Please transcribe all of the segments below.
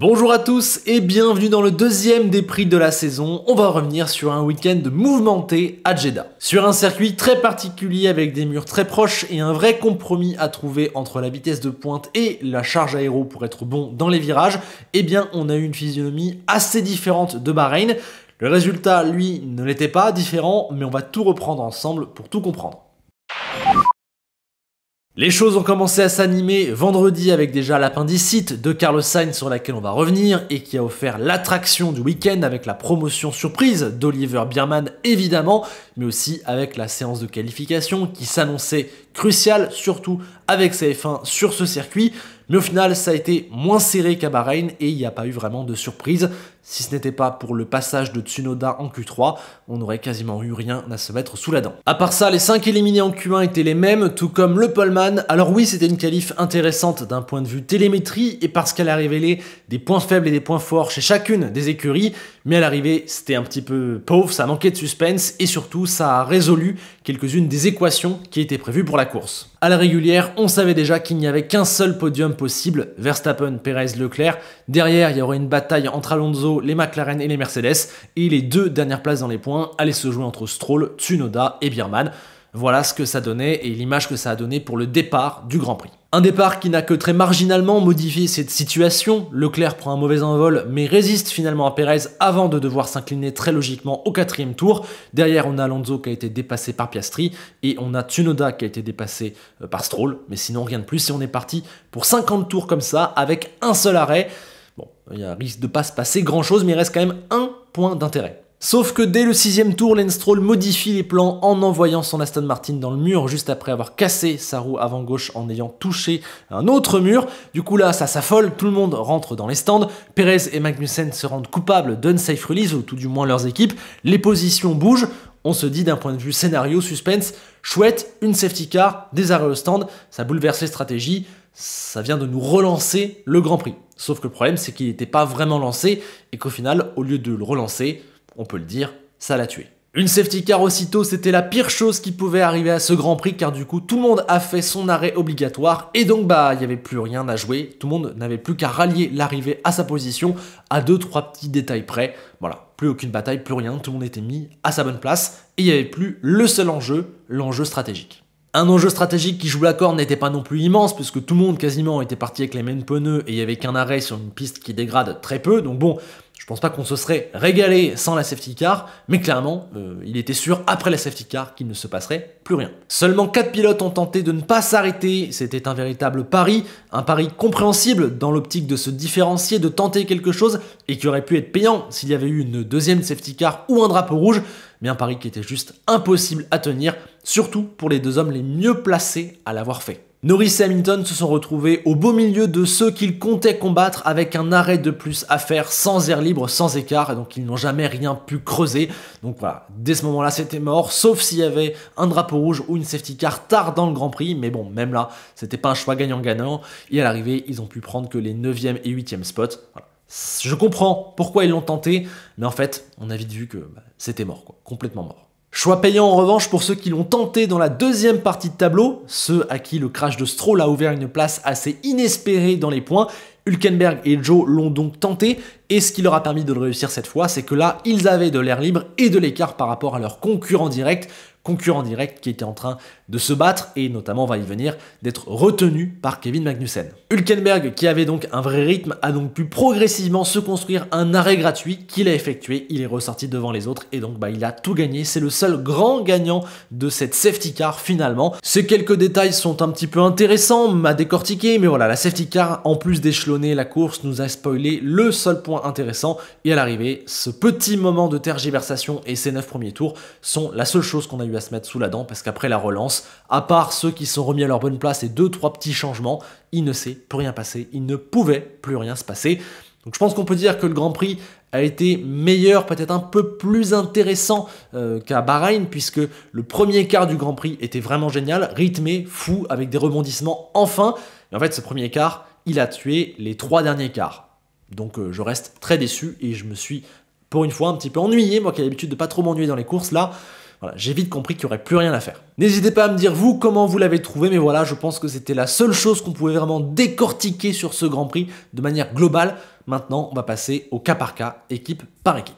Bonjour à tous et bienvenue dans le deuxième des prix de la saison. On va revenir sur un week-end mouvementé à Jeddah. Sur un circuit très particulier avec des murs très proches et un vrai compromis à trouver entre la vitesse de pointe et la charge aéro pour être bon dans les virages, eh bien on a eu une physionomie assez différente de Bahreïn. Le résultat, lui, ne l'était pas différent, mais on va tout reprendre ensemble pour tout comprendre. Les choses ont commencé à s'animer vendredi avec déjà l'appendicite de Carlos Sainz sur laquelle on va revenir et qui a offert l'attraction du week-end avec la promotion surprise d'Oliver Biermann évidemment, mais aussi avec la séance de qualification qui s'annonçait cruciale, surtout avec sa F1 sur ce circuit. Mais au final, ça a été moins serré qu'à Bahreïn et il n'y a pas eu vraiment de surprise. Si ce n'était pas pour le passage de Tsunoda en Q3, on n'aurait quasiment eu rien à se mettre sous la dent. À part ça, les 5 éliminés en Q1 étaient les mêmes, tout comme le poleman. Alors oui, c'était une qualif intéressante d'un point de vue télémétrie et parce qu'elle a révélé des points faibles et des points forts chez chacune des écuries, mais à l'arrivée, c'était un petit peu pauvre, ça manquait de suspense et surtout, ça a résolu quelques-unes des équations qui étaient prévues pour la course. À la régulière, on savait déjà qu'il n'y avait qu'un seul podium possible, Verstappen, Perez, Leclerc. Derrière, il y aurait une bataille entre Alonso, les McLaren et les Mercedes. Et les deux dernières places dans les points allaient se jouer entre Stroll, Tsunoda et Biermann. Voilà ce que ça donnait et l'image que ça a donné pour le départ du Grand Prix. Un départ qui n'a que très marginalement modifié cette situation. Leclerc prend un mauvais envol mais résiste finalement à Perez avant de devoir s'incliner très logiquement au 4e tour. Derrière, on a Alonso qui a été dépassé par Piastri et on a Tsunoda qui a été dépassé par Stroll. Mais sinon, rien de plus et on est parti pour 50 tours comme ça avec un seul arrêt. Bon, il y a un risque de pas se passer grand chose mais il reste quand même un point d'intérêt. Sauf que dès le 6e tour, Lance Stroll modifie les plans en envoyant son Aston Martin dans le mur juste après avoir cassé sa roue avant gauche en ayant touché un autre mur. Du coup là, ça s'affole, tout le monde rentre dans les stands. Perez et Magnussen se rendent coupables d'unsafe release, ou tout du moins leurs équipes. Les positions bougent. On se dit d'un point de vue scénario, suspense, chouette, une safety car, des arrêts au stand, ça bouleverse les stratégies, ça vient de nous relancer le Grand Prix. Sauf que le problème, c'est qu'il n'était pas vraiment lancé et qu'au final, au lieu de le relancer, on peut le dire, ça l'a tué. Une safety car aussitôt, c'était la pire chose qui pouvait arriver à ce Grand Prix car du coup, tout le monde a fait son arrêt obligatoire et donc il n'y avait plus rien à jouer. Tout le monde n'avait plus qu'à rallier l'arrivée à sa position à 2-3 petits détails près. Voilà, plus aucune bataille, plus rien, tout le monde était mis à sa bonne place et il n'y avait plus le seul enjeu, l'enjeu stratégique. Un enjeu stratégique qui, je vous l'accorde, n'était pas non plus immense puisque tout le monde quasiment était parti avec les mêmes pneus et il n'y avait qu'un arrêt sur une piste qui dégrade très peu. Donc bon, je pense pas qu'on se serait régalé sans la safety car, mais clairement, il était sûr après la safety car qu'il ne se passerait plus rien. Seulement 4 pilotes ont tenté de ne pas s'arrêter, c'était un véritable pari, un pari compréhensible dans l'optique de se différencier, de tenter quelque chose et qui aurait pu être payant s'il y avait eu une deuxième safety car ou un drapeau rouge, mais un pari qui était juste impossible à tenir, surtout pour les deux hommes les mieux placés à l'avoir fait. Norris et Hamilton se sont retrouvés au beau milieu de ceux qu'ils comptaient combattre avec un arrêt de plus à faire sans air libre, sans écart, et donc ils n'ont jamais rien pu creuser. Donc voilà, dès ce moment-là c'était mort, sauf s'il y avait un drapeau rouge ou une safety car tard dans le Grand Prix, mais bon, même là, c'était pas un choix gagnant-gagnant, et à l'arrivée, ils ont pu prendre que les 9e et 8e spots. Voilà. Je comprends pourquoi ils l'ont tenté, mais en fait, on a vite vu que c'était mort, quoi, complètement mort. Choix payant en revanche pour ceux qui l'ont tenté dans la deuxième partie de tableau, ceux à qui le crash de Stroll a ouvert une place assez inespérée dans les points. Hülkenberg et Zhou l'ont donc tenté, et ce qui leur a permis de le réussir cette fois, c'est que là, ils avaient de l'air libre et de l'écart par rapport à leur concurrent direct qui était en train de se battre, et notamment, on va y venir, d'être retenu par Kevin Magnussen. Hülkenberg, qui avait donc un vrai rythme, a donc pu progressivement se construire un arrêt gratuit qu'il a effectué, il est ressorti devant les autres, et donc il a tout gagné, c'est le seul grand gagnant de cette safety car finalement. Ces quelques détails sont un petit peu intéressants à décortiquer, mais voilà, la safety car, en plus d'échelonner la course, nous a spoilé le seul point intéressant, et à l'arrivée, ce petit moment de tergiversation et ces 9 premiers tours sont la seule chose qu'on a eu à se mettre sous la dent, parce qu'après la relance, à part ceux qui sont remis à leur bonne place et 2-3 petits changements, il ne s'est plus rien passé, il ne pouvait plus rien se passer. Donc je pense qu'on peut dire que le Grand Prix a été meilleur, peut-être un peu plus intéressant qu'à Bahreïn, puisque le premier quart du Grand Prix était vraiment génial, rythmé, fou, avec des rebondissements enfin, et en fait ce premier quart, il a tué les 3 derniers quarts. Donc je reste très déçu et je me suis pour une fois un petit peu ennuyé, moi qui ai l'habitude de pas trop m'ennuyer dans les courses, là, voilà, j'ai vite compris qu'il n'y aurait plus rien à faire. N'hésitez pas à me dire vous comment vous l'avez trouvé, mais voilà, je pense que c'était la seule chose qu'on pouvait vraiment décortiquer sur ce Grand Prix de manière globale. Maintenant, on va passer au cas par cas, équipe par équipe.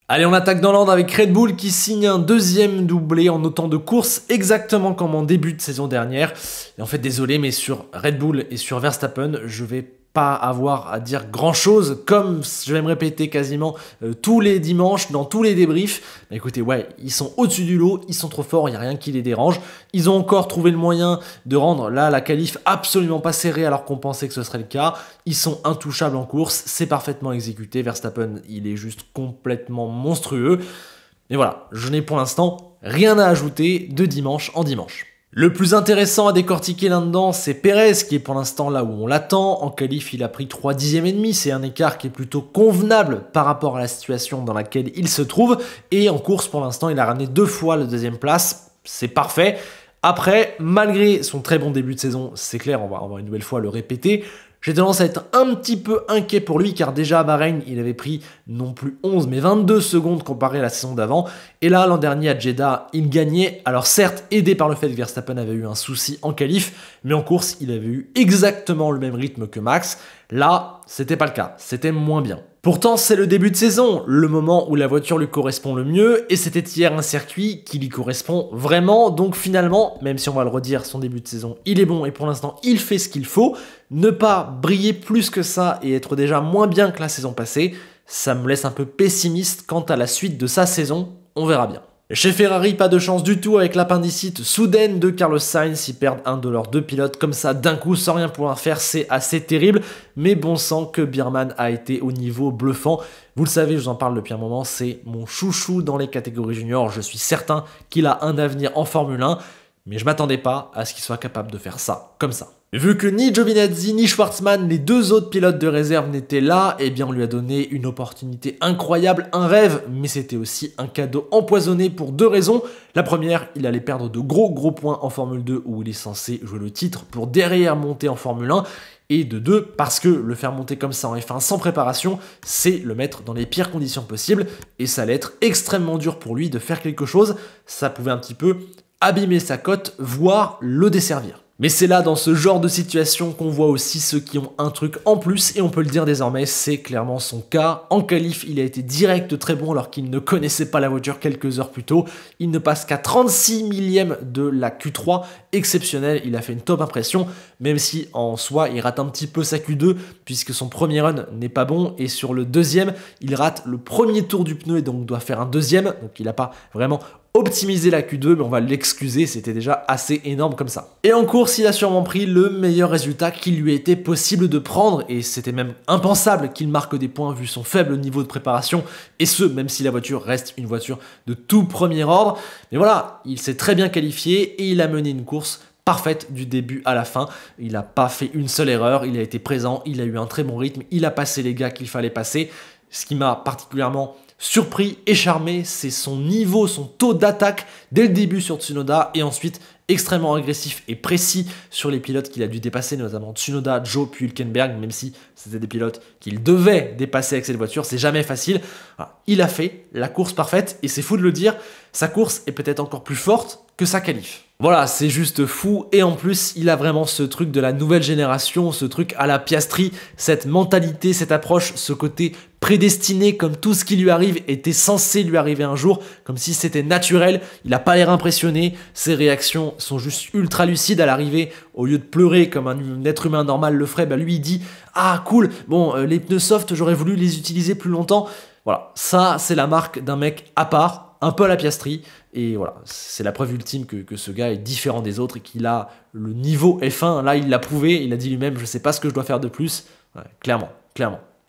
Allez, on attaque dans l'ordre avec Red Bull qui signe un deuxième doublé en autant de courses, exactement comme en début de saison dernière. Et en fait, désolé, mais sur Red Bull et sur Verstappen, je vais pas avoir à dire grand chose, comme je vais me répéter quasiment tous les dimanches dans tous les débriefs. Mais écoutez, ouais, ils sont au-dessus du lot, ils sont trop forts, il n'y a rien qui les dérange. Ils ont encore trouvé le moyen de rendre là la qualif absolument pas serrée alors qu'on pensait que ce serait le cas. Ils sont intouchables en course, c'est parfaitement exécuté. Verstappen, il est juste complètement monstrueux. Mais voilà, je n'ai pour l'instant rien à ajouter de dimanche en dimanche. Le plus intéressant à décortiquer là-dedans, c'est Pérez qui est pour l'instant là où on l'attend. En qualif, il a pris 3 dixièmes et demi, c'est un écart qui est plutôt convenable par rapport à la situation dans laquelle il se trouve. Et en course, pour l'instant, il a ramené 2 fois la deuxième place, c'est parfait. Après, malgré son très bon début de saison, c'est clair, on va une nouvelle fois le répéter, j'ai tendance à être un petit peu inquiet pour lui car déjà à Bahreïn, il avait pris non plus 11 mais 22 secondes comparé à la saison d'avant. Et là, l'an dernier à Jeddah, il gagnait. Alors certes, aidé par le fait que Verstappen avait eu un souci en qualif, mais en course, il avait eu exactement le même rythme que Max. Là, c'était pas le cas, c'était moins bien. Pourtant, c'est le début de saison, le moment où la voiture lui correspond le mieux, et c'était hier un circuit qui lui correspond vraiment, donc finalement, même si on va le redire, son début de saison, il est bon, et pour l'instant, il fait ce qu'il faut. Ne pas briller plus que ça et être déjà moins bien que la saison passée, ça me laisse un peu pessimiste quant à la suite de sa saison, on verra bien. Chez Ferrari, pas de chance du tout avec l'appendicite soudaine de Carlos Sainz. Ils perdent un de leurs 2 pilotes comme ça d'un coup sans rien pouvoir faire, c'est assez terrible. Mais bon sang que Biermann a été au niveau bluffant. Vous le savez, je vous en parle depuis un moment, c'est mon chouchou dans les catégories juniors. Je suis certain qu'il a un avenir en Formule 1, mais je m'attendais pas à ce qu'il soit capable de faire ça, comme ça. Vu que ni Giovinazzi ni Schwartzman, les 2 autres pilotes de réserve n'étaient là, eh bien on lui a donné une opportunité incroyable, un rêve, mais c'était aussi un cadeau empoisonné pour 2 raisons. La première, il allait perdre de gros points en Formule 2 où il est censé jouer le titre pour derrière monter en Formule 1. Et de 2, parce que le faire monter comme ça en F1 sans préparation, c'est le mettre dans les pires conditions possibles. Et ça allait être extrêmement dur pour lui de faire quelque chose. Ça pouvait un petit peu abîmer sa cote, voire le desservir. Mais c'est là, dans ce genre de situation, qu'on voit aussi ceux qui ont un truc en plus, et on peut le dire désormais, c'est clairement son cas. En qualif, il a été direct très bon alors qu'il ne connaissait pas la voiture quelques heures plus tôt. Il ne passe qu'à 36 millièmes de la Q3, exceptionnel, il a fait une top impression, même si en soi, il rate un petit peu sa Q2, puisque son premier run n'est pas bon, et sur le deuxième, il rate le premier tour du pneu, et donc doit faire un deuxième, donc il n'a pas vraiment optimiser la Q2, mais on va l'excuser, c'était déjà assez énorme comme ça. Et en course, il a sûrement pris le meilleur résultat qu'il lui était possible de prendre, et c'était même impensable qu'il marque des points vu son faible niveau de préparation, et ce, même si la voiture reste une voiture de tout premier ordre. Mais voilà, il s'est très bien qualifié, et il a mené une course parfaite du début à la fin. Il n'a pas fait une seule erreur, il a été présent, il a eu un très bon rythme, il a passé les gars qu'il fallait passer. Ce qui m'a particulièrement surpris et charmé, c'est son niveau, son taux d'attaque dès le début sur Tsunoda et ensuite extrêmement agressif et précis sur les pilotes qu'il a dû dépasser, notamment Tsunoda, Joe puis Hülkenberg, même si c'était des pilotes qu'il devait dépasser avec cette voiture, c'est jamais facile. Voilà. Il a fait la course parfaite et c'est fou de le dire, sa course est peut-être encore plus forte que sa qualif. Voilà, c'est juste fou, et en plus, il a vraiment ce truc de la nouvelle génération, ce truc à la Piastri, cette mentalité, cette approche, ce côté prédestiné, comme tout ce qui lui arrive était censé lui arriver un jour, comme si c'était naturel. Il n'a pas l'air impressionné, ses réactions sont juste ultra lucides à l'arrivée. Au lieu de pleurer comme un être humain normal le ferait, bah lui il dit « Ah cool, bon les pneus soft, j'aurais voulu les utiliser plus longtemps ». Voilà, ça c'est la marque d'un mec à part, un peu à la Piastri, et voilà, c'est la preuve ultime que ce gars est différent des autres et qu'il a le niveau F1, là il l'a prouvé, il a dit lui-même, je sais pas ce que je dois faire de plus, ouais, clairement.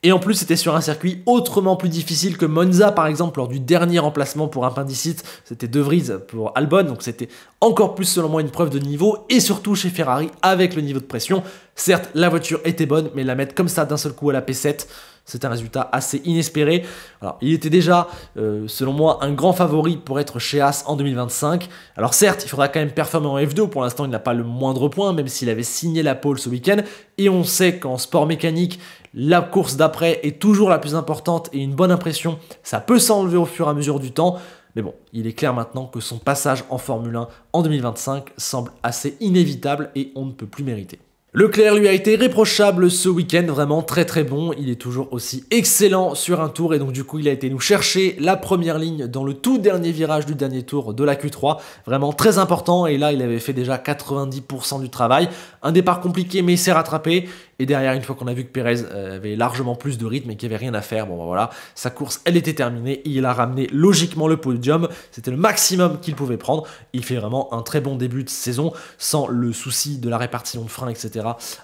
Et en plus, c'était sur un circuit autrement plus difficile que Monza, par exemple, lors du dernier remplacement pour appendicite, c'était De Vries pour Albon, donc c'était encore plus, selon moi, une preuve de niveau, et surtout chez Ferrari, avec le niveau de pression. Certes, la voiture était bonne, mais la mettre comme ça d'un seul coup à la P7, c'est un résultat assez inespéré. Alors, il était déjà, selon moi, un grand favori pour être chez Haas en 2025. Alors certes, il faudra quand même performer en F2. Pour l'instant, il n'a pas le moindre point, même s'il avait signé la pole ce week-end. Et on sait qu'en sport mécanique, la course d'après est toujours la plus importante et une bonne impression, ça peut s'enlever au fur et à mesure du temps. Mais bon, il est clair maintenant que son passage en Formule 1 en 2025 semble assez inévitable et on ne peut plus mériter. Leclerc lui a été irréprochable ce week-end, vraiment très très bon, il est toujours aussi excellent sur un tour et donc du coup il a été nous chercher la première ligne dans le tout dernier virage du dernier tour de la Q3, vraiment très important et là il avait fait déjà 90% du travail, un départ compliqué mais il s'est rattrapé et derrière une fois qu'on a vu que Perez avait largement plus de rythme et qu'il n'y avait rien à faire, bon ben voilà, sa course elle était terminée, il a ramené logiquement le podium, c'était le maximum qu'il pouvait prendre, il fait vraiment un très bon début de saison sans le souci de la répartition de frein etc.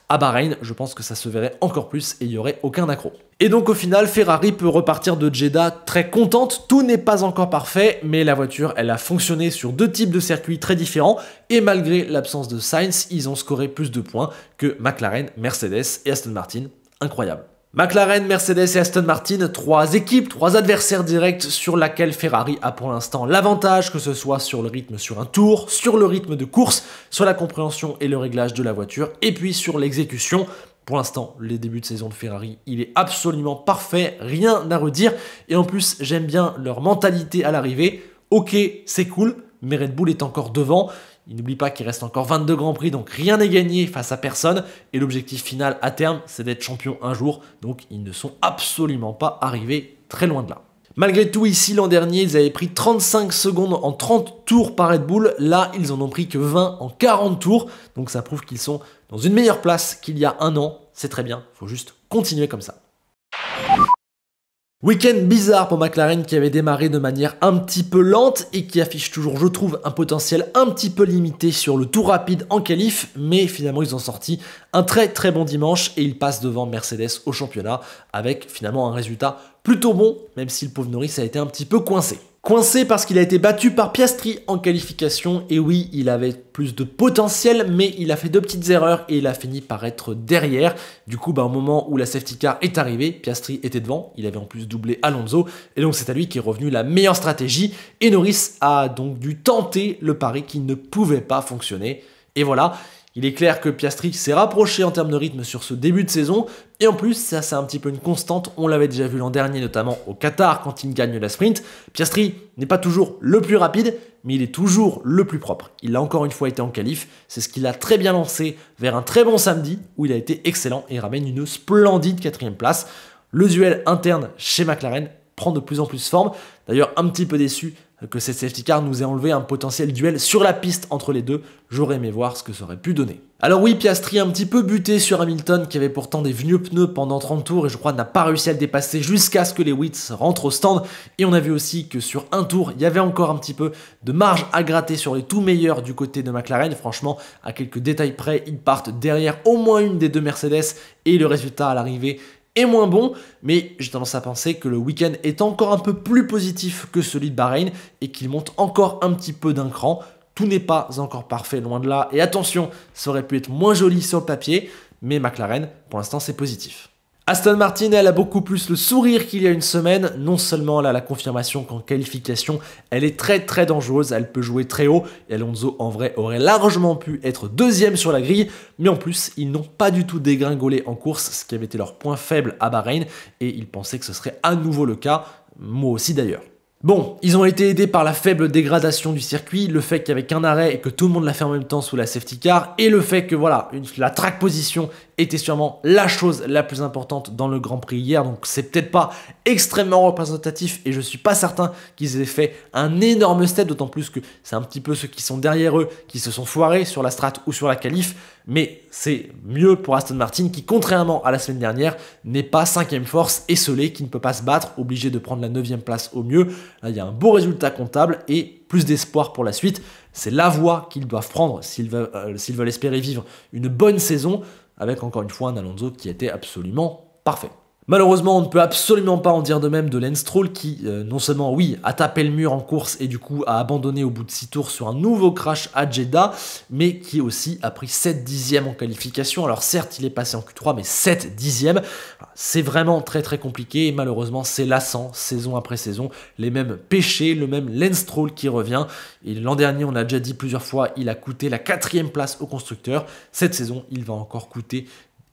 À Bahreïn, je pense que ça se verrait encore plus et il n'y aurait aucun accroc. Et donc au final, Ferrari peut repartir de Jeddah très contente, tout n'est pas encore parfait, mais la voiture, elle a fonctionné sur deux types de circuits très différents, et malgré l'absence de Sainz, ils ont scoré plus de points que McLaren, Mercedes et Aston Martin. Incroyable. McLaren, Mercedes et Aston Martin, trois équipes, trois adversaires directs sur laquelle Ferrari a pour l'instant l'avantage, que ce soit sur le rythme sur un tour, sur le rythme de course, sur la compréhension et le réglage de la voiture, et puis sur l'exécution. Pour l'instant, les débuts de saison de Ferrari, il est absolument parfait, rien à redire, et en plus, j'aime bien leur mentalité à l'arrivée. Ok, c'est cool, mais Red Bull est encore devant. Il n'oublie pas qu'il reste encore 22 Grands Prix, donc rien n'est gagné face à personne. Et l'objectif final à terme, c'est d'être champion un jour. Donc ils ne sont absolument pas arrivés très loin de là. Malgré tout, ici, l'an dernier, ils avaient pris 35 secondes en 30 tours par Red Bull. Là, ils en ont pris que 20 en 40 tours. Donc ça prouve qu'ils sont dans une meilleure place qu'il y a un an. C'est très bien, il faut juste continuer comme ça. Week-end bizarre pour McLaren qui avait démarré de manière un petit peu lente et qui affiche toujours, je trouve, un potentiel un petit peu limité sur le tour rapide en qualif, mais finalement ils ont sorti un très très bon dimanche et ils passent devant Mercedes au championnat avec finalement un résultat plutôt bon, même si le pauvre Norris a été un petit peu coincé. Coincé parce qu'il a été battu par Piastri en qualification, et oui, il avait plus de potentiel, mais il a fait deux petites erreurs et il a fini par être derrière. Du coup, au moment où la safety car est arrivée, Piastri était devant, il avait en plus doublé Alonso, et donc c'est à lui qui est revenu la meilleure stratégie, et Norris a donc dû tenter le pari qui ne pouvait pas fonctionner. Et voilà, il est clair que Piastri s'est rapproché en termes de rythme sur ce début de saison, et en plus, ça c'est un petit peu une constante, on l'avait déjà vu l'an dernier, notamment au Qatar quand il gagne la sprint. Piastri n'est pas toujours le plus rapide, mais il est toujours le plus propre. Il a encore une fois été en qualif, c'est ce qu'il a très bien lancé vers un très bon samedi, où il a été excellent et ramène une splendide 4e place. Le duel interne chez McLaren prend de plus en plus forme, d'ailleurs un petit peu déçu que cette safety car nous ait enlevé un potentiel duel sur la piste entre les deux. J'aurais aimé voir ce que ça aurait pu donner. Alors oui, Piastri a un petit peu buté sur Hamilton qui avait pourtant des vieux pneus pendant 30 tours et je crois n'a pas réussi à le dépasser jusqu'à ce que les Wits rentrent au stand. Et on a vu aussi que sur un tour, il y avait encore un petit peu de marge à gratter sur les tout meilleurs du côté de McLaren. Franchement, à quelques détails près, ils partent derrière au moins une des deux Mercedes et le résultat à l'arrivée est moins bon, mais j'ai tendance à penser que le week-end est encore un peu plus positif que celui de Bahreïn et qu'il monte encore un petit peu d'un cran. Tout n'est pas encore parfait, loin de là, et attention, ça aurait pu être moins joli sur le papier, mais McLaren, pour l'instant, c'est positif. Aston Martin, elle a beaucoup plus le sourire qu'il y a une semaine. Non seulement elle a la confirmation qu'en qualification, elle est très très dangereuse, elle peut jouer très haut, et Alonso en vrai aurait largement pu être deuxième sur la grille, mais en plus, ils n'ont pas du tout dégringolé en course, ce qui avait été leur point faible à Bahreïn, et ils pensaient que ce serait à nouveau le cas, moi aussi d'ailleurs. Bon, ils ont été aidés par la faible dégradation du circuit, le fait qu'il n'y avait qu'un arrêt et que tout le monde l'a fait en même temps sous la safety car, et le fait que voilà, la track position était sûrement la chose la plus importante dans le Grand Prix hier, donc c'est peut-être pas extrêmement représentatif et je suis pas certain qu'ils aient fait un énorme step, d'autant plus que c'est un petit peu ceux qui sont derrière eux qui se sont foirés sur la strat ou sur la qualif, mais c'est mieux pour Aston Martin qui, contrairement à la semaine dernière, n'est pas 5e force esselée, qui ne peut pas se battre, obligé de prendre la 9e place au mieux. Là, il y a un beau résultat comptable et plus d'espoir pour la suite. C'est la voie qu'ils doivent prendre s'ils veulent espérer vivre une bonne saison, avec encore une fois un Alonso qui était absolument parfait. Malheureusement, on ne peut absolument pas en dire de même de Lance Stroll qui, non seulement, oui, a tapé le mur en course et du coup a abandonné au bout de 6 tours sur un nouveau crash à Jeddah, mais qui aussi a pris 7 dixièmes en qualification. Alors certes, il est passé en Q3, mais 7 dixièmes, c'est vraiment très très compliqué et malheureusement, c'est lassant, saison après saison, les mêmes péchés, le même Lance Stroll qui revient. Et l'an dernier, on a déjà dit plusieurs fois, il a coûté la 4e place au constructeur. Cette saison, il va encore coûter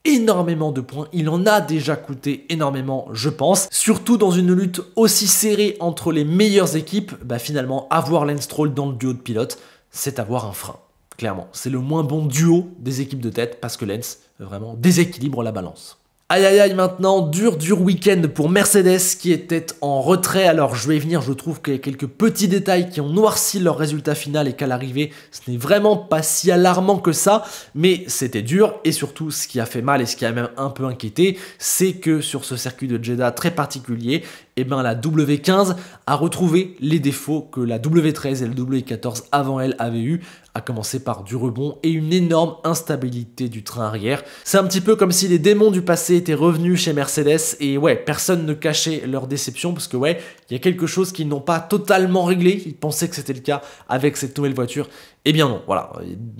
énormément de points, il en a déjà coûté énormément, je pense. Surtout dans une lutte aussi serrée entre les meilleures équipes, finalement, avoir Lance Stroll dans le duo de pilotes, c'est avoir un frein. Clairement, c'est le moins bon duo des équipes de tête parce que Lance, vraiment, déséquilibre la balance. Aïe aïe aïe maintenant, dur week-end pour Mercedes qui était en retrait. Alors je vais y venir, je trouve qu'il y a quelques petits détails qui ont noirci leur résultat final et qu'à l'arrivée, ce n'est vraiment pas si alarmant que ça, mais c'était dur et surtout ce qui a fait mal et ce qui a même un peu inquiété, c'est que sur ce circuit de Jeddah très particulier, la W15 a retrouvé les défauts que la W13 et la W14 avant elle avaient eu, à commencer par du rebond et une énorme instabilité du train arrière. C'est un petit peu comme si les démons du passé étaient revenus chez Mercedes et ouais, personne ne cachait leur déception parce que ouais, il y a quelque chose qu'ils n'ont pas totalement réglé. Ils pensaient que c'était le cas avec cette nouvelle voiture. Eh bien non, voilà,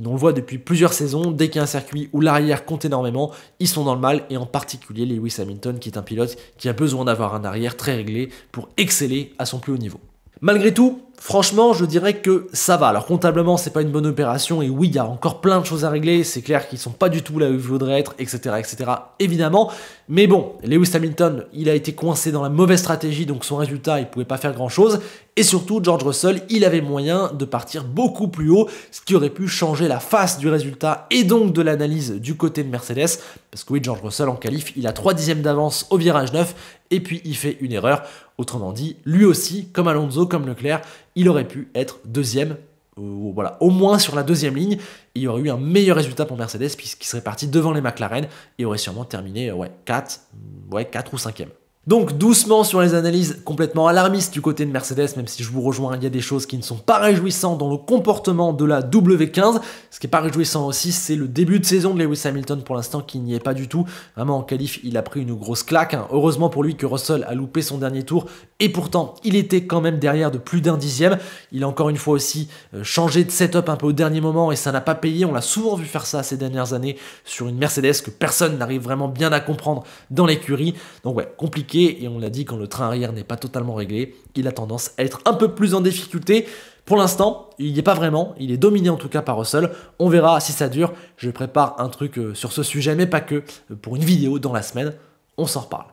on le voit depuis plusieurs saisons, dès qu'il y a un circuit où l'arrière compte énormément, ils sont dans le mal, et en particulier Lewis Hamilton qui est un pilote qui a besoin d'avoir un arrière très réglé pour exceller à son plus haut niveau. Malgré tout, franchement, je dirais que ça va. Alors comptablement, c'est pas une bonne opération et oui, il y a encore plein de choses à régler. C'est clair qu'ils sont pas du tout là où ils voudraient être, etc., etc. Évidemment. Mais bon, Lewis Hamilton, il a été coincé dans la mauvaise stratégie, donc son résultat, il pouvait pas faire grand-chose. Et surtout, George Russell, il avait moyen de partir beaucoup plus haut, ce qui aurait pu changer la face du résultat et donc de l'analyse du côté de Mercedes. Parce que oui, George Russell en qualif, il a 3 dixièmes d'avance au virage 9 et puis il fait une erreur. Autrement dit, lui aussi, comme Alonso, comme Leclerc, il aurait pu être deuxième, voilà, au moins sur la deuxième ligne. Il y aurait eu un meilleur résultat pour Mercedes puisqu'il serait parti devant les McLaren et aurait sûrement terminé 4 ou 5e. Donc doucement sur les analyses complètement alarmistes du côté de Mercedes, même si je vous rejoins, il y a des choses qui ne sont pas réjouissantes dans le comportement de la W15. Ce qui n'est pas réjouissant aussi, c'est le début de saison de Lewis Hamilton pour l'instant qui n'y est pas du tout. Vraiment en qualif, il a pris une grosse claque. Heureusement pour lui que Russell a loupé son dernier tour et pourtant il était quand même derrière de plus d'un dixième. Il a encore une fois aussi changé de setup un peu au dernier moment et ça n'a pas payé. On l'a souvent vu faire ça ces dernières années sur une Mercedes que personne n'arrive vraiment bien à comprendre dans l'écurie. Donc ouais, compliqué. Et on l'a dit, quand le train arrière n'est pas totalement réglé, il a tendance à être un peu plus en difficulté. Pour l'instant, il n'y est pas vraiment, il est dominé en tout cas par Russell. On verra si ça dure. Je prépare un truc sur ce sujet, mais pas que, pour une vidéo dans la semaine. On s'en reparle.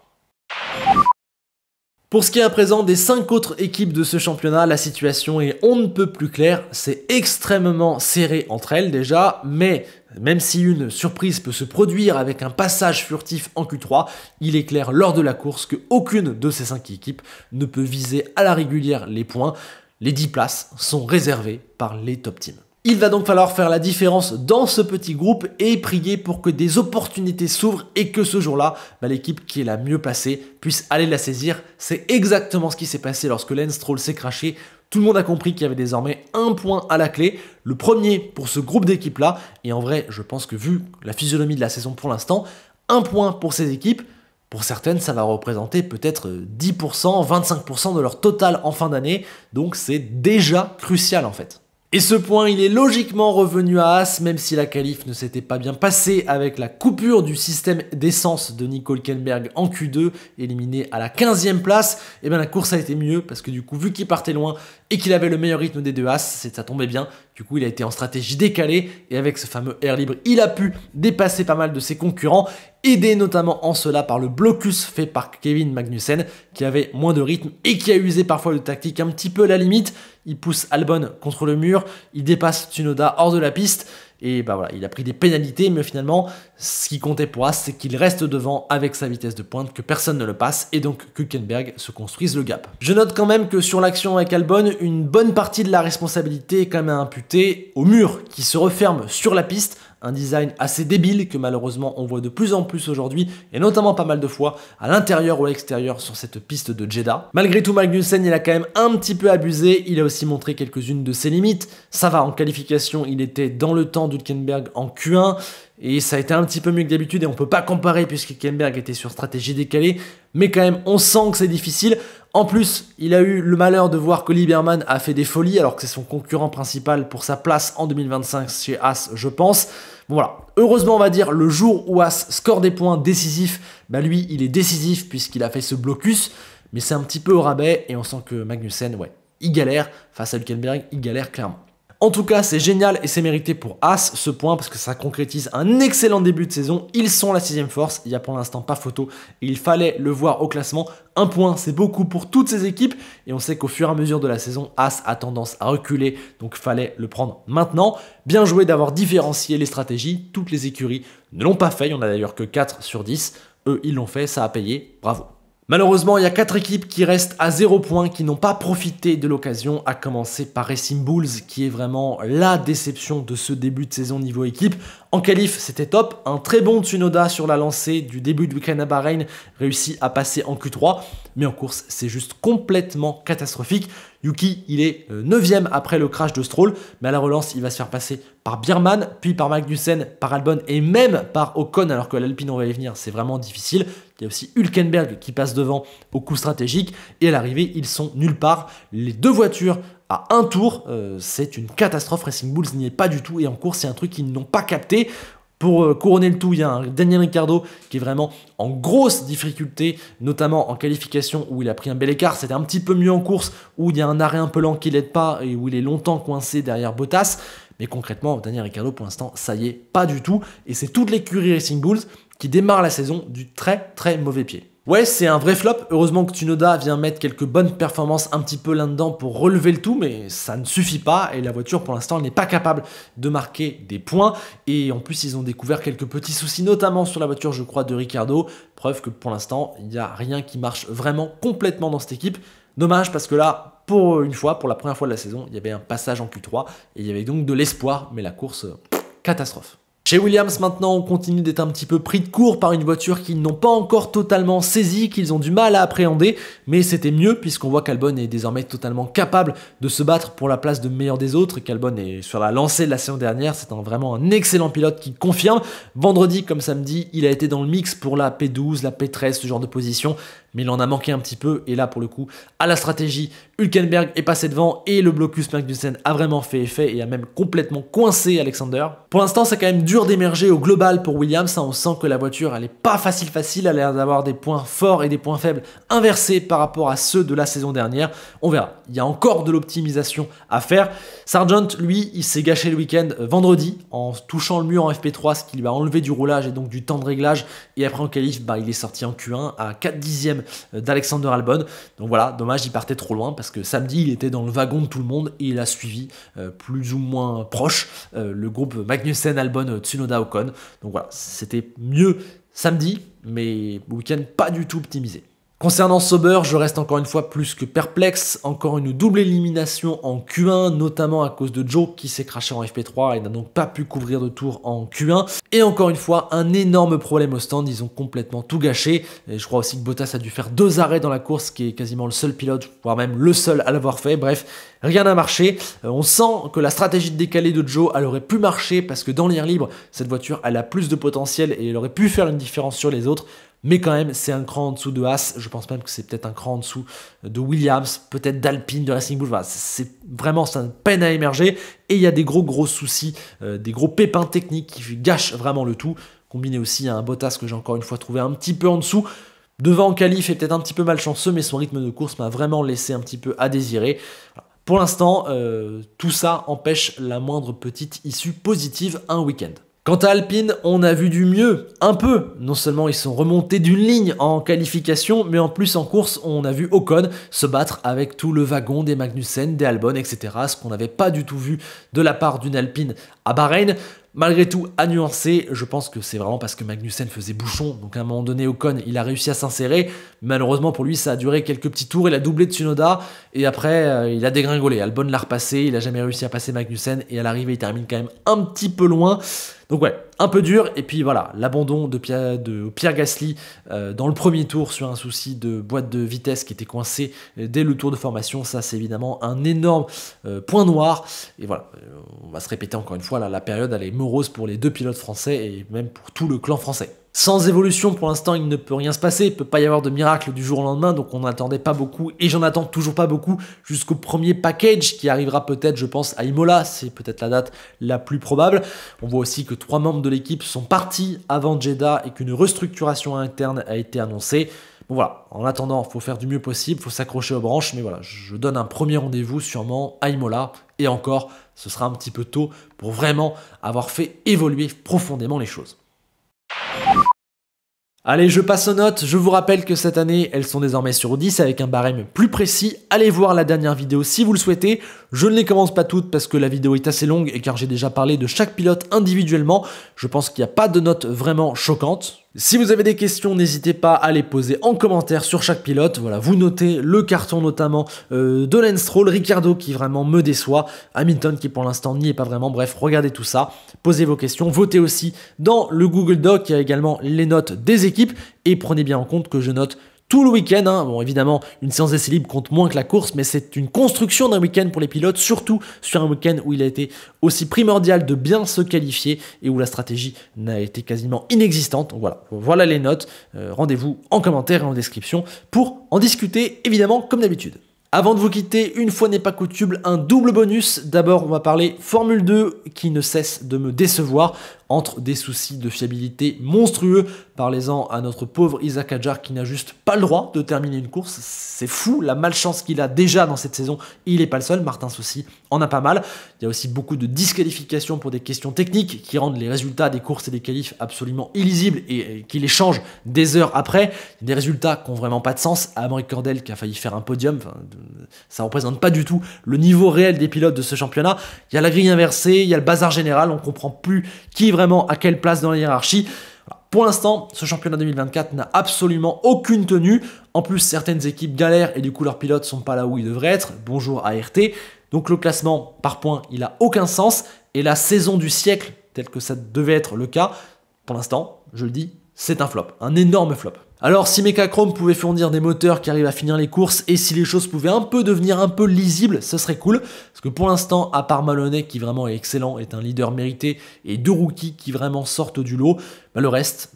Pour ce qui est à présent des 5 autres équipes de ce championnat, la situation est on ne peut plus claire. C'est extrêmement serré entre elles déjà, mais même si une surprise peut se produire avec un passage furtif en Q3, il est clair lors de la course qu'aucune de ces 5 équipes ne peut viser à la régulière les points. Les 10 places sont réservées par les top teams. Il va donc falloir faire la différence dans ce petit groupe et prier pour que des opportunités s'ouvrent et que ce jour-là, l'équipe qui est la mieux placée puisse aller la saisir. C'est exactement ce qui s'est passé lorsque Lance Stroll s'est crashé. Tout le monde a compris qu'il y avait désormais un point à la clé, le premier pour ce groupe d'équipes-là. Et en vrai, je pense que vu la physionomie de la saison pour l'instant, un point pour ces équipes, pour certaines, ça va représenter peut-être 10%, 25% de leur total en fin d'année. Donc c'est déjà crucial en fait. Et ce point, il est logiquement revenu à Haas, même si la qualif ne s'était pas bien passée avec la coupure du système d'essence de Nico Hülkenberg en Q2, éliminé à la 15e place. Et bien la course a été mieux, parce que du coup, vu qu'il partait loin et qu'il avait le meilleur rythme des deux Haas, ça tombait bien. Du coup, il a été en stratégie décalée, et avec ce fameux air libre, il a pu dépasser pas mal de ses concurrents, aidé notamment en cela par le blocus fait par Kevin Magnussen, qui avait moins de rythme et qui a usé parfois de tactique un petit peu à la limite. Il pousse Albon contre le mur, il dépasse Tsunoda hors de la piste, et voilà, il a pris des pénalités, mais finalement, ce qui comptait pour Haas, c'est qu'il reste devant avec sa vitesse de pointe, que personne ne le passe, et donc Hülkenberg se construise le gap. Je note quand même que sur l'action avec Albon, une bonne partie de la responsabilité est quand même imputée au mur qui se referme sur la piste, un design assez débile que malheureusement on voit de plus en plus aujourd'hui, et notamment pas mal de fois à l'intérieur ou à l'extérieur sur cette piste de Jeddah. Malgré tout, Magnussen, il a quand même un petit peu abusé, il a aussi montré quelques-unes de ses limites. Ça va, en qualification, il était dans le temps d'Hülkenberg en Q1, et ça a été un petit peu mieux que d'habitude, et on peut pas comparer puisque Hülkenberg était sur stratégie décalée, mais quand même on sent que c'est difficile. En plus, il a eu le malheur de voir que Lieberman a fait des folies, alors que c'est son concurrent principal pour sa place en 2025 chez Haas, je pense. Bon voilà, heureusement on va dire, le jour où Haas score des points décisifs, lui il est décisif puisqu'il a fait ce blocus, mais c'est un petit peu au rabais, et on sent que Magnussen, ouais, il galère, face à Hülkenberg, il galère clairement. En tout cas, c'est génial et c'est mérité pour As ce point parce que ça concrétise un excellent début de saison. Ils sont la 6ème force, il n'y a pour l'instant pas photo et il fallait le voir au classement. Un point, c'est beaucoup pour toutes ces équipes et on sait qu'au fur et à mesure de la saison, As a tendance à reculer, donc fallait le prendre maintenant. Bien joué d'avoir différencié les stratégies, toutes les écuries ne l'ont pas fait, il n'y en a d'ailleurs que 4 sur 10. Eux, ils l'ont fait, ça a payé, bravo. Malheureusement, il y a 4 équipes qui restent à 0 points, qui n'ont pas profité de l'occasion, à commencer par Racing Bulls, qui est vraiment la déception de ce début de saison niveau équipe. En qualif, c'était top, un très bon Tsunoda sur la lancée du début de week-end à Bahreïn, réussit à passer en Q3, mais en course, c'est juste complètement catastrophique. Yuki, il est 9ème après le crash de Stroll, mais à la relance, il va se faire passer par Biermann, puis par Magnussen, par Albon et même par Ocon, alors que l'Alpine, on va y venir, c'est vraiment difficile. Il y a aussi Hülkenberg qui passe devant au coup stratégique, et à l'arrivée, ils sont nulle part. Les deux voitures à un tour, c'est une catastrophe. Racing Bulls n'y est pas du tout, et en course, c'est un truc qu'ils n'ont pas capté. Pour couronner le tout, il y a un Daniel Ricciardo qui est vraiment en grosse difficulté, notamment en qualification où il a pris un bel écart. C'était un petit peu mieux en course où il y a un arrêt un peu lent qui l'aide pas et où il est longtemps coincé derrière Bottas. Mais concrètement, Daniel Ricciardo, pour l'instant, ça y est, pas du tout. Et c'est toute l'écurie Racing Bulls qui démarre la saison du très très mauvais pied. Ouais, c'est un vrai flop. Heureusement que Tsunoda vient mettre quelques bonnes performances un petit peu là-dedans pour relever le tout, mais ça ne suffit pas et la voiture pour l'instant n'est pas capable de marquer des points. Et en plus, ils ont découvert quelques petits soucis, notamment sur la voiture, je crois, de Ricciardo. Preuve que pour l'instant, il n'y a rien qui marche vraiment complètement dans cette équipe. Dommage parce que là, pour une fois, pour la première fois de la saison, il y avait un passage en Q3 et il y avait donc de l'espoir, mais la course, catastrophe. Chez Williams, maintenant, on continue d'être un petit peu pris de court par une voiture qu'ils n'ont pas encore totalement saisie, qu'ils ont du mal à appréhender, mais c'était mieux puisqu'on voit qu'Albon est désormais totalement capable de se battre pour la place de meilleur des autres, qu'Albon est sur la lancée de la saison dernière, c'est vraiment un excellent pilote qui confirme. Vendredi comme samedi, il a été dans le mix pour la P12, la P13, ce genre de position, mais il en a manqué un petit peu, et là pour le coup, à la stratégie, Hülkenberg est passé devant et le blocus Magnussen a vraiment fait effet et a même complètement coincé Alexander. Pour l'instant, c'est quand même dur d'émerger au global pour Williams, on sent que la voiture elle est pas facile, elle a l'air d'avoir des points forts et des points faibles inversés par rapport à ceux de la saison dernière. On verra, il y a encore de l'optimisation à faire. Sargent, lui, il s'est gâché le week-end vendredi en touchant le mur en FP3, ce qui lui a enlevé du roulage et donc du temps de réglage, et après en qualif, il est sorti en Q1 à 4 dixièmes d'Alexander Albon. Donc voilà, dommage, il partait trop loin parce que samedi, il était dans le wagon de tout le monde et il a suivi plus ou moins proche le groupe Magnussen, Albon, Tsunoda, Ocon. Donc voilà, c'était mieux samedi, mais week-end pas du tout optimisé. Concernant Sauber, je reste encore une fois plus que perplexe, encore une double élimination en Q1, notamment à cause de Joe qui s'est crashé en FP3 et n'a donc pas pu couvrir de tour en Q1. Et encore une fois, un énorme problème au stand, ils ont complètement tout gâché. Et je crois aussi que Bottas a dû faire 2 arrêts dans la course, qui est quasiment le seul pilote, voire même le seul à l'avoir fait. Bref, rien n'a marché. On sent que la stratégie de décalé de Joe, elle aurait pu marcher parce que dans l'air libre, cette voiture, elle a plus de potentiel et elle aurait pu faire une différence sur les autres. Mais quand même, c'est un cran en dessous de Haas. Je pense même que c'est peut-être un cran en dessous de Williams, peut-être d'Alpine, de Racing Bull. Voilà, c'est vraiment une peine à émerger. Et il y a des gros soucis, des gros pépins techniques qui gâchent vraiment le tout. Combiné aussi à un Bottas que j'ai encore une fois trouvé un petit peu en dessous. Devant en qualif est peut-être un petit peu malchanceux, mais son rythme de course m'a vraiment laissé un petit peu à désirer. Voilà. Pour l'instant, tout ça empêche la moindre petite issue positive un week-end. Quant à Alpine, on a vu du mieux, un peu. Non seulement ils sont remontés d'une ligne en qualification, mais en plus en course, on a vu Ocon se battre avec tout le wagon des Magnussen, des Albon, etc. Ce qu'on n'avait pas du tout vu de la part d'une Alpine à Bahreïn. Malgré tout, à nuancer, je pense que c'est vraiment parce que Magnussen faisait bouchon. Donc à un moment donné, Ocon, il a réussi à s'insérer. Malheureusement pour lui, ça a duré quelques petits tours. Il a doublé de Tsunoda et après, il a dégringolé. Albon l'a repassé, il n'a jamais réussi à passer Magnussen. Et à l'arrivée, il termine quand même un petit peu loin. Donc ouais, un peu dur. Et puis voilà, l'abandon de Pierre Gasly dans le premier tour sur un souci de boîte de vitesse qui était coincé dès le tour de formation. Ça, c'est évidemment un énorme point noir. Et voilà, on va se répéter encore une fois, là, la période, elle est morose pour les deux pilotes français et même pour tout le clan français. Sans évolution, pour l'instant, il ne peut rien se passer. Il ne peut pas y avoir de miracle du jour au lendemain, donc on n'attendait pas beaucoup, et j'en attends toujours pas beaucoup, jusqu'au premier package qui arrivera peut-être, je pense, à Imola. C'est peut-être la date la plus probable. On voit aussi que 3 membres de l'équipe sont partis avant Jeddah et qu'une restructuration interne a été annoncée. Bon voilà, en attendant, il faut faire du mieux possible, il faut s'accrocher aux branches, mais voilà, je donne un premier rendez-vous sûrement à Imola, et encore, ce sera un petit peu tôt pour vraiment avoir fait évoluer profondément les choses. Allez, je passe aux notes. Je vous rappelle que cette année, elles sont désormais sur 10 avec un barème plus précis. Allez voir la dernière vidéo si vous le souhaitez. Je ne les commence pas toutes parce que la vidéo est assez longue et car j'ai déjà parlé de chaque pilote individuellement. Je pense qu'il n'y a pas de notes vraiment choquantes. Si vous avez des questions, n'hésitez pas à les poser en commentaire sur chaque pilote. Voilà, vous notez le carton notamment de Lance Stroll, Ricciardo qui vraiment me déçoit, Hamilton qui pour l'instant n'y est pas vraiment. Bref, regardez tout ça, posez vos questions, votez aussi dans le Google Doc, il y a également les notes des équipes et prenez bien en compte que je note tout le week-end, hein. Bon évidemment une séance d'essai libre compte moins que la course, mais c'est une construction d'un week-end pour les pilotes, surtout sur un week-end où il a été aussi primordial de bien se qualifier et où la stratégie n'a été quasiment inexistante. Donc voilà les notes, rendez-vous en commentaire et en description pour en discuter évidemment comme d'habitude. Avant de vous quitter, une fois n'est pas coutume, un double bonus. D'abord, on va parler Formule 2 qui ne cesse de me décevoir entre des soucis de fiabilité monstrueux. Parlez-en à notre pauvre Isaac Hadjar qui n'a juste pas le droit de terminer une course. C'est fou, la malchance qu'il a déjà dans cette saison. Il n'est pas le seul, Martin Soucy en a pas mal. Il y a aussi beaucoup de disqualifications pour des questions techniques qui rendent les résultats des courses et des qualifs absolument illisibles et qui les changent des heures après. Il y a des résultats qui n'ont vraiment pas de sens. Amaury Cordel qui a failli faire un podium, ça ne représente pas du tout le niveau réel des pilotes de ce championnat. Il y a la grille inversée, il y a le bazar général, on ne comprend plus qui est vraiment à quelle place dans la hiérarchie. Pour l'instant, ce championnat 2024 n'a absolument aucune tenue. En plus, certaines équipes galèrent et du coup leurs pilotes sont pas là où ils devraient être. Bonjour ART. Donc le classement par points, il a aucun sens. Et la saison du siècle, telle que ça devait être le cas, pour l'instant, je le dis, c'est un flop, un énorme flop. Alors si Mechachrome pouvait fournir des moteurs qui arrivent à finir les courses et si les choses pouvaient un peu devenir un peu lisibles, ce serait cool. Parce que pour l'instant, à part Maloney qui vraiment est excellent, est un leader mérité, et deux rookies qui vraiment sortent du lot, bah le reste,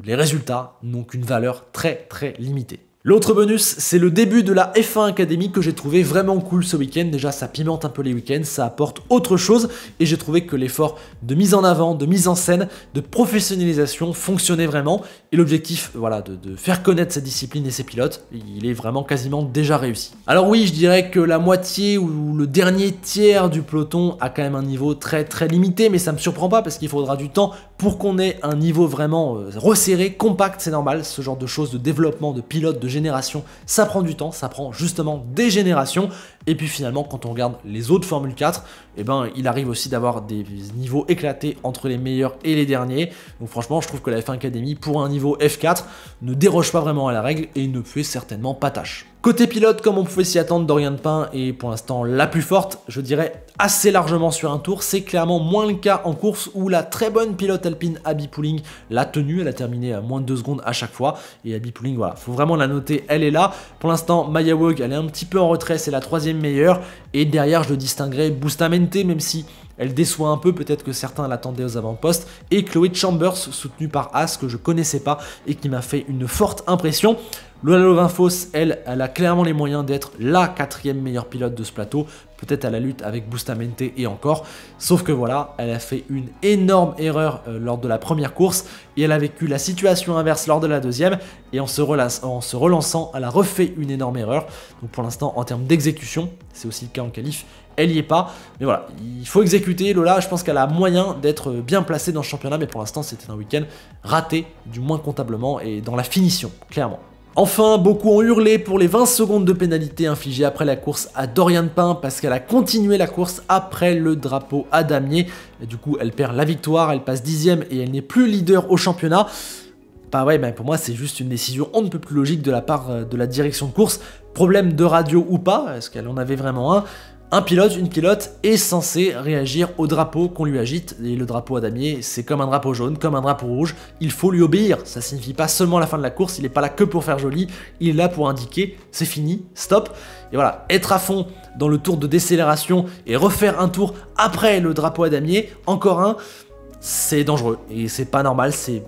les résultats n'ont qu'une valeur très très limitée. L'autre bonus, c'est le début de la F1 Academy que j'ai trouvé vraiment cool ce week-end. Déjà, ça pimente un peu les week-ends, ça apporte autre chose et j'ai trouvé que l'effort de mise en avant, de mise en scène, de professionnalisation fonctionnait vraiment. Et l'objectif, voilà, de faire connaître cette discipline et ses pilotes, il est vraiment quasiment déjà réussi. Alors oui, je dirais que la moitié ou le dernier tiers du peloton a quand même un niveau très très limité, mais ça me surprend pas parce qu'il faudra du temps pour qu'on ait un niveau vraiment resserré, compact, c'est normal. Ce genre de choses, de développement, de pilotes, de génération, ça prend du temps, ça prend justement des générations. Et puis finalement, quand on regarde les autres Formule 4, eh ben, il arrive aussi d'avoir des niveaux éclatés entre les meilleurs et les derniers. Donc franchement, je trouve que la F1 Academy, pour un niveau F4, ne déroge pas vraiment à la règle et ne fait certainement pas tâche. Côté pilote, comme on pouvait s'y attendre, Dorian Pain est pour l'instant la plus forte, je dirais assez largement sur un tour. C'est clairement moins le cas en course où la très bonne pilote alpine Abby Pulling l'a tenue, elle a terminé à moins de 2 secondes à chaque fois. Et Abby Pulling, voilà, faut vraiment la noter, elle est là. Pour l'instant, Maya Wog, elle est un petit peu en retrait, c'est la 3e meilleure. Et derrière, je le distinguerai Bustamante, même si elle déçoit un peu, peut-être que certains l'attendaient aux avant-postes, et Chloé Chambers, soutenue par As, que je connaissais pas et qui m'a fait une forte impression. Lola Lovinfos, elle a clairement les moyens d'être la 4e meilleure pilote de ce plateau, peut-être à la lutte avec Bustamante et encore, sauf que voilà, elle a fait une énorme erreur lors de la première course, et elle a vécu la situation inverse lors de la deuxième, et en se relançant, elle a refait une énorme erreur. Donc pour l'instant, en termes d'exécution, c'est aussi le cas en qualif, elle y est pas, mais voilà, il faut exécuter. Lola, je pense qu'elle a moyen d'être bien placée dans ce championnat, mais pour l'instant, c'était un week-end raté, du moins comptablement, et dans la finition, clairement. Enfin, beaucoup ont hurlé pour les 20 secondes de pénalité infligées après la course à Dorian Pain parce qu'elle a continué la course après le drapeau à damier. Et du coup, elle perd la victoire, elle passe 10e et elle n'est plus leader au championnat. Bah ouais, mais pour moi, c'est juste une décision on ne peut plus logique de la part de la direction de course. Problème de radio ou pas, est-ce qu'elle en avait vraiment un ? Un pilote, une pilote est censé réagir au drapeau qu'on lui agite, et le drapeau à damier, c'est comme un drapeau jaune, comme un drapeau rouge, il faut lui obéir, ça signifie pas seulement la fin de la course, il n'est pas là que pour faire joli, il est là pour indiquer, c'est fini, stop, et voilà, être à fond dans le tour de décélération et refaire un tour après le drapeau à damier, encore un, c'est dangereux et c'est pas normal, c'est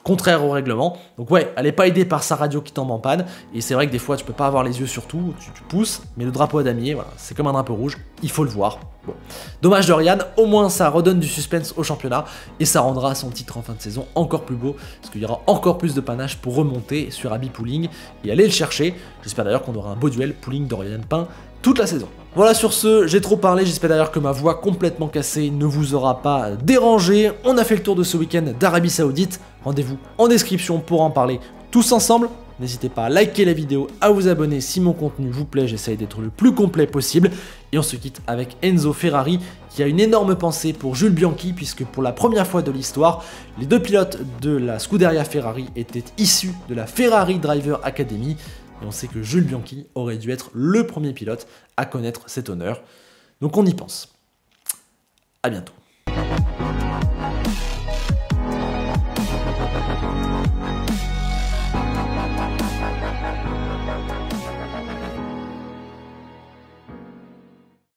contraire au règlement. Donc ouais, elle est pas aidée par sa radio qui tombe en panne, et c'est vrai que des fois tu peux pas avoir les yeux sur tout, tu pousses, mais le drapeau à damier, voilà, c'est comme un drapeau rouge, il faut le voir. Bon. Dommage de Ryan, au moins ça redonne du suspense au championnat, et ça rendra son titre en fin de saison encore plus beau, parce qu'il y aura encore plus de panache pour remonter sur Abby Pulling et aller le chercher. J'espère d'ailleurs qu'on aura un beau duel Pulling-Dorian Pain toute la saison. Voilà, sur ce, j'ai trop parlé, j'espère d'ailleurs que ma voix complètement cassée ne vous aura pas dérangé. On a fait le tour de ce week-end d'Arabie Saoudite, rendez-vous en description pour en parler tous ensemble. N'hésitez pas à liker la vidéo, à vous abonner si mon contenu vous plaît, j'essaye d'être le plus complet possible. Et on se quitte avec Enzo Ferrari, qui a une énorme pensée pour Jules Bianchi, puisque pour la première fois de l'histoire, les deux pilotes de la Scuderia Ferrari étaient issus de la Ferrari Driver Academy. Et on sait que Jules Bianchi aurait dû être le premier pilote à connaître cet honneur. Donc on y pense. À bientôt.